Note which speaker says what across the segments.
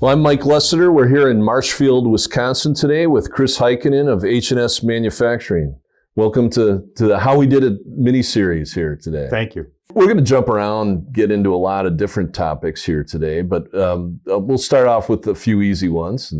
Speaker 1: Well, I'm Mike Lessiter. We're here in Marshfield, Wisconsin today with Chris Heikenen of H&S Manufacturing. Welcome to the How We Did It mini-series here today.
Speaker 2: Thank you.
Speaker 1: We're going to jump around, get into a lot of different topics here today, but we'll start off with a few easy ones.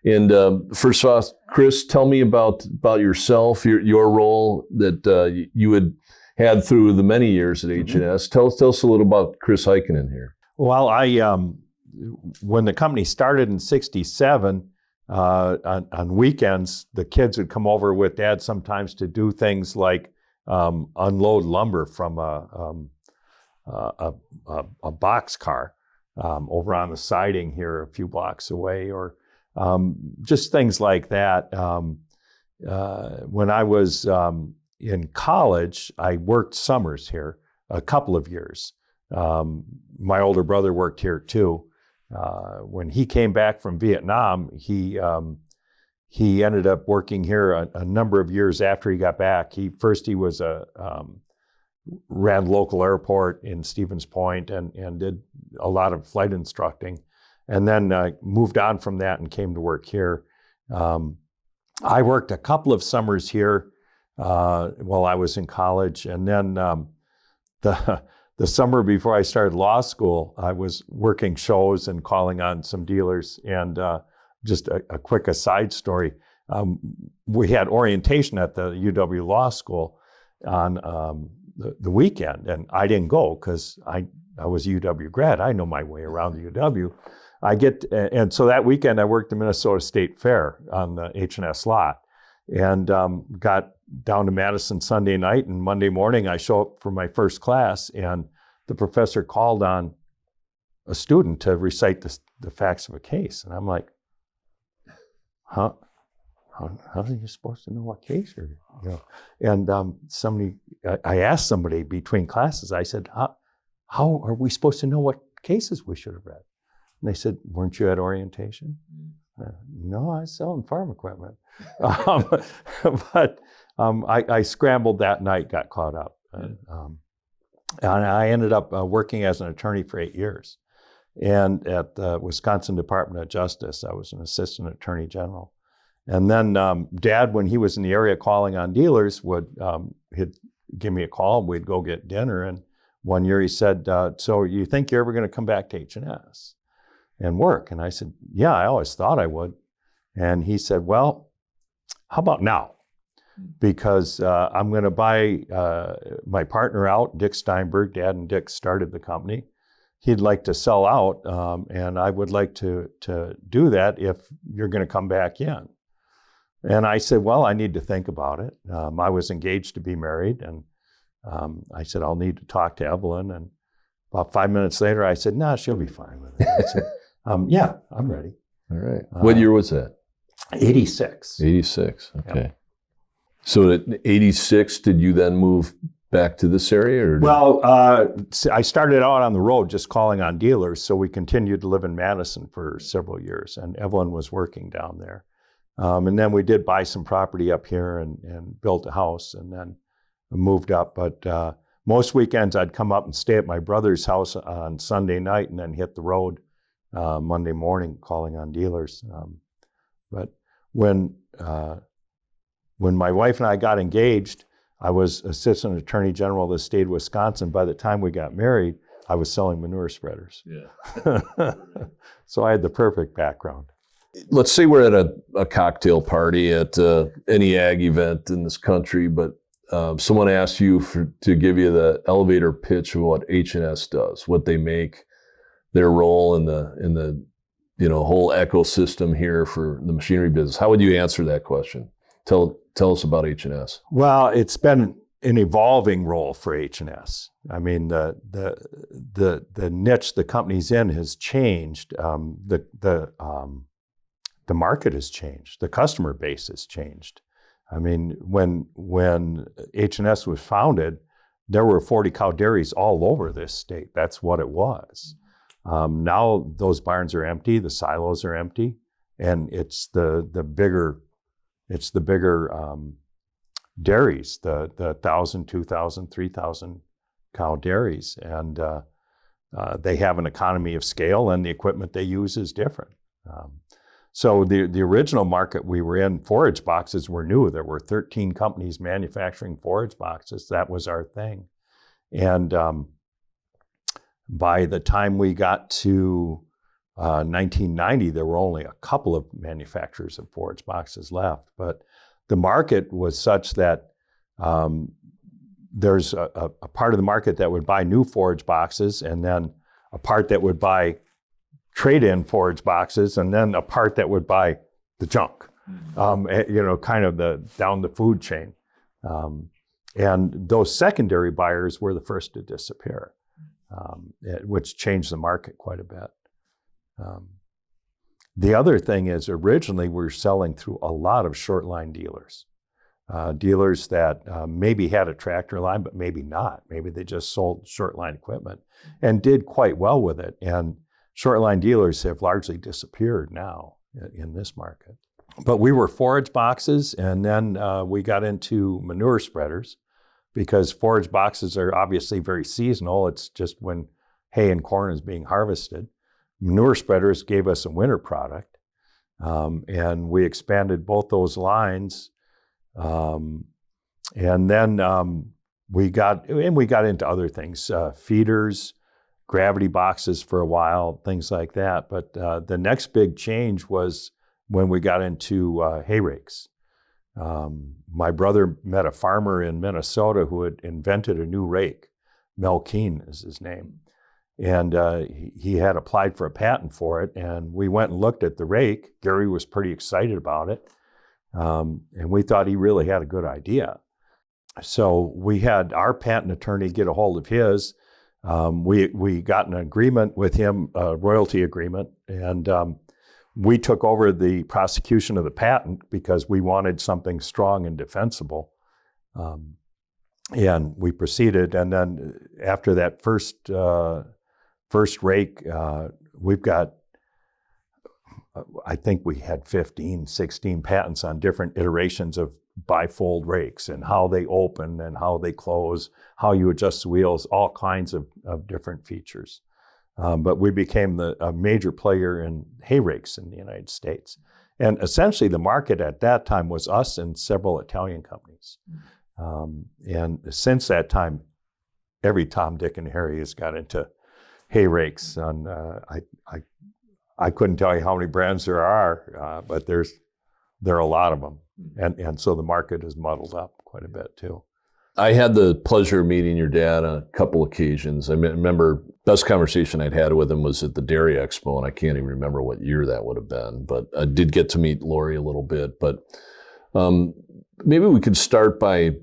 Speaker 1: And first off, Chris, tell me about yourself, your role that you had through the many years at H&S. Tell us a little about Chris Heikenen here.
Speaker 2: Well, when the company started in '67, on weekends, the kids would come over with Dad sometimes to do things like unload lumber from a box car over on the siding here a few blocks away, or just things like that. When I was in college, I worked summers here a couple of years. My older brother worked here too. When he came back from Vietnam, he ended up working here a number of years after he got back. He was ran local airport in Stevens Point and did a lot of flight instructing, and then moved on from that and came to work here. I worked a couple of summers here while I was in college, and then the summer before I started law school, I was working shows and calling on some dealers. And just a quick aside story, we had orientation at the UW Law School on the weekend, and I didn't go because I was a UW grad. I know my way around the UW. And so that weekend I worked the Minnesota State Fair on the H&S lot, and got down to Madison Sunday night, and Monday morning I show up for my first class, and the professor called on a student to recite the facts of a case. And I'm like, how are you supposed to know what case you're, you know? And I asked somebody between classes, I said, how are we supposed to know what cases we should have read? And they said, weren't you at orientation? No, I was selling farm equipment. But I scrambled that night, got caught up. And I ended up working as an attorney for 8 years. And at the Wisconsin Department of Justice, I was an assistant attorney general. And then Dad, when he was in the area calling on dealers, he'd give me a call, we'd go get dinner. And one year he said, so you think you're ever going to come back to H&S and work? And I said, yeah, I always thought I would. And he said, well, how about now? Because I'm going to buy my partner out, Dick Steinberg. Dad and Dick started the company. He'd like to sell out, and I would like to do that if you're going to come back in. And I said, well, I need to think about it. I was engaged to be married, and I said, I'll need to talk to Evelyn. And about 5 minutes later, I said, no, she'll be fine with it. I said, yeah, I'm ready.
Speaker 1: All right. What year was that?
Speaker 2: 86.
Speaker 1: 86, okay.
Speaker 2: Yep.
Speaker 1: So at 86, did you then move back to this area? Or
Speaker 2: Well, I started out on the road just calling on dealers, so we continued to live in Madison for several years, and Evelyn was working down there. And then we did buy some property up here and built a house, and then moved up. But most weekends I'd come up and stay at my brother's house on Sunday night and then hit the road Monday morning calling on dealers. But when my wife and I got engaged, I was assistant attorney general of the state of Wisconsin. By the time we got married, I was selling manure spreaders. Yeah. So I had the perfect background.
Speaker 1: Let's say we're at a cocktail party at any ag event in this country, but someone asks you to give you the elevator pitch of what H&S does, what they make, their role in the whole ecosystem here for the machinery business. How would you answer that question? Tell us about H&S.
Speaker 2: Well, it's been an evolving role for H&S. I mean, the niche the company's in has changed. The market has changed. The customer base has changed. I mean, when H&S was founded, there were 40 cow dairies all over this state. That's what it was. Now those barns are empty, the silos are empty, and it's the bigger dairies, the 1,000, 2,000, 3,000 cow dairies, and they have an economy of scale, and the equipment they use is different. So the original market we were in, forage boxes were new. There were 13 companies manufacturing forage boxes. That was our thing. And by the time we got to 1990, there were only a couple of manufacturers of forage boxes left. But the market was such that there's a part of the market that would buy new forage boxes, and then a part that would buy trade-in forage boxes, and then a part that would buy the junk, kind of down the food chain. And those secondary buyers were the first to disappear, which changed the market quite a bit. The other thing is, originally we were selling through a lot of short line dealers. Dealers that maybe had a tractor line, but maybe not. Maybe they just sold short line equipment and did quite well with it. And short line dealers have largely disappeared now in this market. But we were forage boxes, and then we got into manure spreaders, because forage boxes are obviously very seasonal. It's just when hay and corn is being harvested. Manure spreaders gave us a winter product, and we expanded both those lines. And then we got into other things, feeders, gravity boxes for a while, things like that. But the next big change was when we got into hay rakes. My brother met a farmer in Minnesota who had invented a new rake. Mel Keene is his name. And he had applied for a patent for it, and we went and looked at the rake. Gary was pretty excited about it, and we thought he really had a good idea. So we had our patent attorney get a hold of his. We got an agreement with him, a royalty agreement, and we took over the prosecution of the patent because we wanted something strong and defensible. And we proceeded, and then after that first rake, we've got, I think we had 15, 16 patents on different iterations of bifold rakes and how they open and how they close, how you adjust the wheels, all kinds of different features. But we became a major player in hay rakes in the United States. And essentially the market at that time was us and several Italian companies. And since that time, every Tom, Dick, and Harry has got into hay rakes. And I couldn't tell you how many brands there are, but there are a lot of them. And so the market is muddled up quite a bit too.
Speaker 1: I had the pleasure of meeting your dad on a couple occasions. I remember best conversation I'd had with him was at the Dairy Expo, and I can't even remember what year that would have been, but I did get to meet Lori a little bit. But maybe we could start by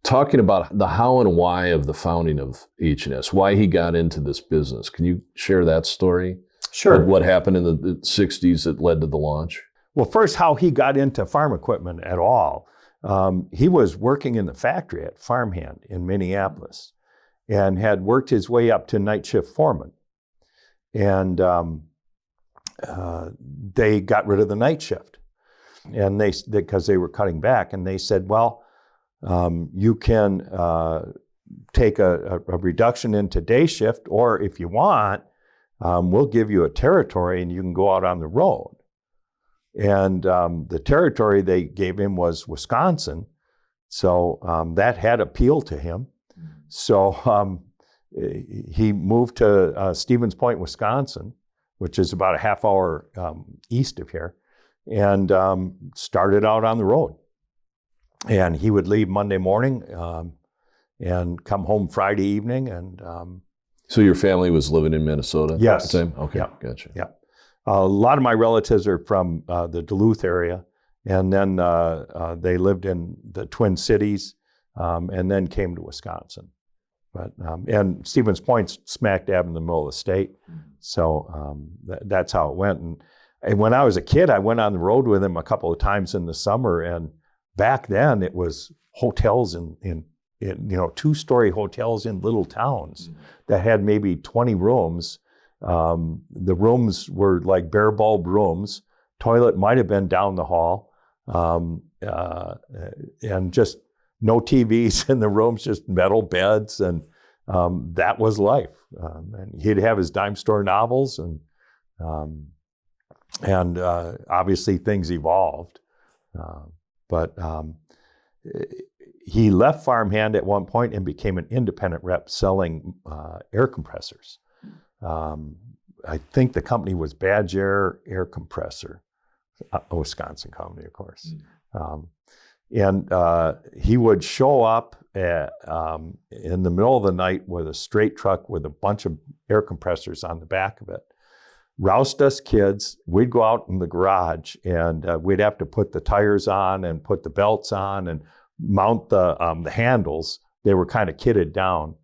Speaker 1: talking about the how and why of the founding of H&S, why he got into this business. Can you share that story?
Speaker 2: Sure.
Speaker 1: What happened in the 60s that led to the launch?
Speaker 2: Well, first, how he got into farm equipment at all. He was working in the factory at Farmhand in Minneapolis and had worked his way up to night shift foreman. And they got rid of the night shift, and because they were cutting back, and they said, well, you can take a reduction into day shift, or if you want, we'll give you a territory and you can go out on the road. And the territory they gave him was Wisconsin. So that had appeal to him. So he moved to Stevens Point, Wisconsin, which is about a half hour east of here, and started out on the road. And he would leave Monday morning and come home Friday evening. And
Speaker 1: so your family was living in Minnesota?
Speaker 2: Yes.
Speaker 1: At the time? Okay,
Speaker 2: yeah.
Speaker 1: Gotcha.
Speaker 2: Yeah. A lot of my relatives are from the Duluth area, and then they lived in the Twin Cities, and then came to Wisconsin. But and Stevens Point's smack dab in the middle of the state, so that's how it went. And when I was a kid, I went on the road with him a couple of times in the summer, and back then it was hotels in two-story hotels in little towns that had maybe 20 rooms. The rooms were like bare bulb rooms. Toilet might have been down the hall, and just no TVs in the rooms, just metal beds, and that was life. And he'd have his dime store novels, and And obviously things evolved. But he left farmhand at one point and became an independent rep selling air compressors. I think the company was Badge Air Compressor, a Wisconsin company, of course. And he would show up in the middle of the night with a straight truck with a bunch of air compressors on the back of it. Roused us kids. We'd go out in the garage and we'd have to put the tires on and put the belts on and mount the handles. They were kind of kitted down.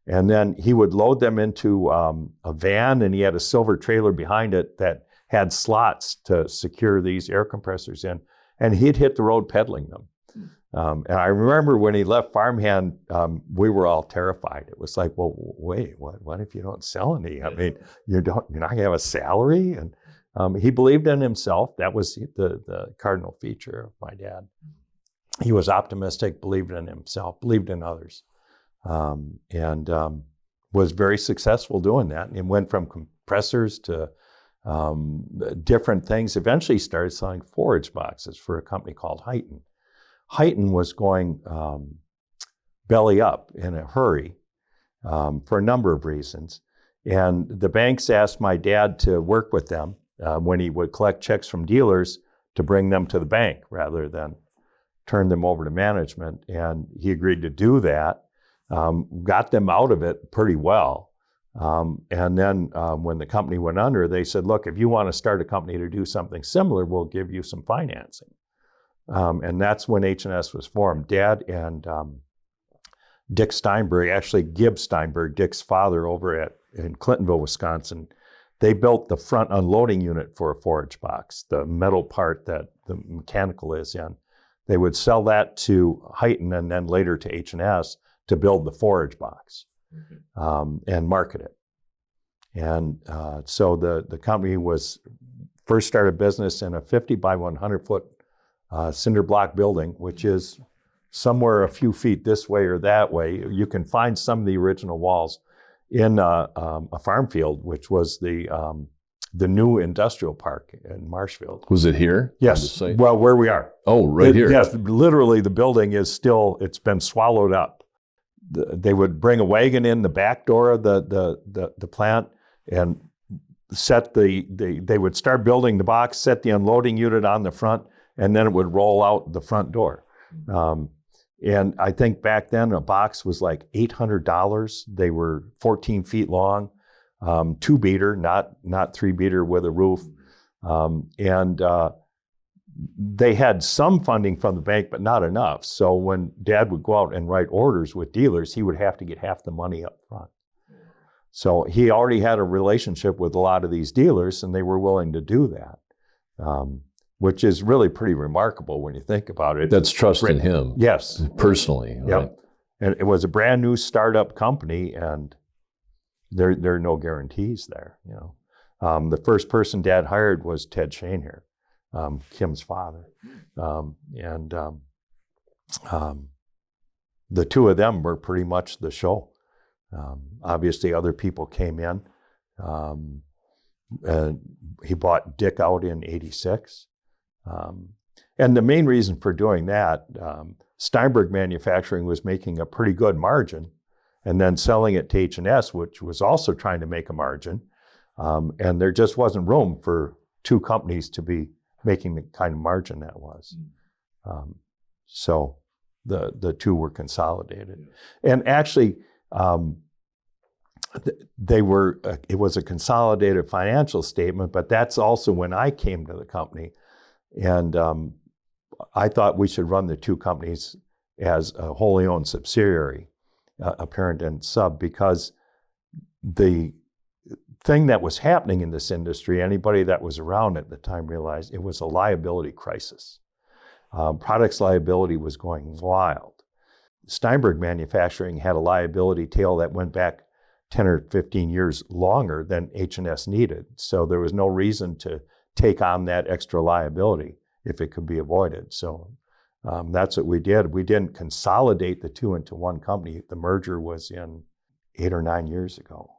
Speaker 2: And then he would load them into a van, and he had a silver trailer behind it that had slots to secure these air compressors in. And he'd hit the road peddling them. And I remember when he left farmhand, we were all terrified. It was like, well, wait, what if you don't sell any? I mean, you're not going to have a salary? And he believed in himself. That was the cardinal feature of my dad. He was optimistic, believed in himself, believed in others, and was very successful doing that. And went from compressors to different things. Eventually started selling forage boxes for a company called Heikenen. Heikenen was going belly up in a hurry for a number of reasons. And the banks asked my dad to work with them when he would collect checks from dealers to bring them to the bank rather than turn them over to management. And he agreed to do that, got them out of it pretty well. And then when the company went under, they said, look, if you want to start a company to do something similar, we'll give you some financing. And that's when H&S was formed. Dad and Dick Steinberg, actually Gibb Steinberg, Dick's father over in Clintonville, Wisconsin, they built the front unloading unit for a forage box, the metal part that the mechanical is in. They would sell that to Heikenen and then later to H&S to build the forage box and market it. And so the company was first started business in a 50 by 100 foot cinder block building, which is somewhere a few feet this way or that way. You can find some of the original walls in a farm field, which was the new industrial park in Marshfield.
Speaker 1: Was it here?
Speaker 2: Yes. Well, where we are.
Speaker 1: Oh, right here.
Speaker 2: Yes, literally the building is still, it's been swallowed up. They would bring a wagon in the back door of the plant and they would start building the box, set the unloading unit on the front, and then it would roll out the front door. And I think back then a box was like $800. They were 14 feet long, 2-beater, not 3-beater with a roof. They had some funding from the bank, but not enough. So when Dad would go out and write orders with dealers, he would have to get half the money up front. So he already had a relationship with a lot of these dealers, and they were willing to do that. Which is really pretty remarkable when you think about it.
Speaker 1: That's trust in him.
Speaker 2: Yes.
Speaker 1: Personally.
Speaker 2: Yep.
Speaker 1: Right?
Speaker 2: And it was a brand new startup company, and there are no guarantees there. You know, the first person Dad hired was Ted Shanehair, Kim's father. The two of them were pretty much the show. Obviously other people came in. And he bought Dick out in '86. And the main reason for doing that, Steinberg Manufacturing was making a pretty good margin and then selling it to H&S, which was also trying to make a margin. And there just wasn't room for two companies to be making the kind of margin that was. So the two were consolidated. And actually, it was a consolidated financial statement, but that's also when I came to the company. And I thought we should run the two companies as a wholly owned subsidiary, a parent and sub, because the thing that was happening in this industry, anybody that was around at the time realized it was a liability crisis. Products liability was going wild. Steinberg Manufacturing had a liability tail that went back 10 or 15 years longer than H&S needed. So there was no reason to take on that extra liability if it could be avoided. So that's what we did. We didn't consolidate the two into one company. The merger was in 8 or 9 years ago.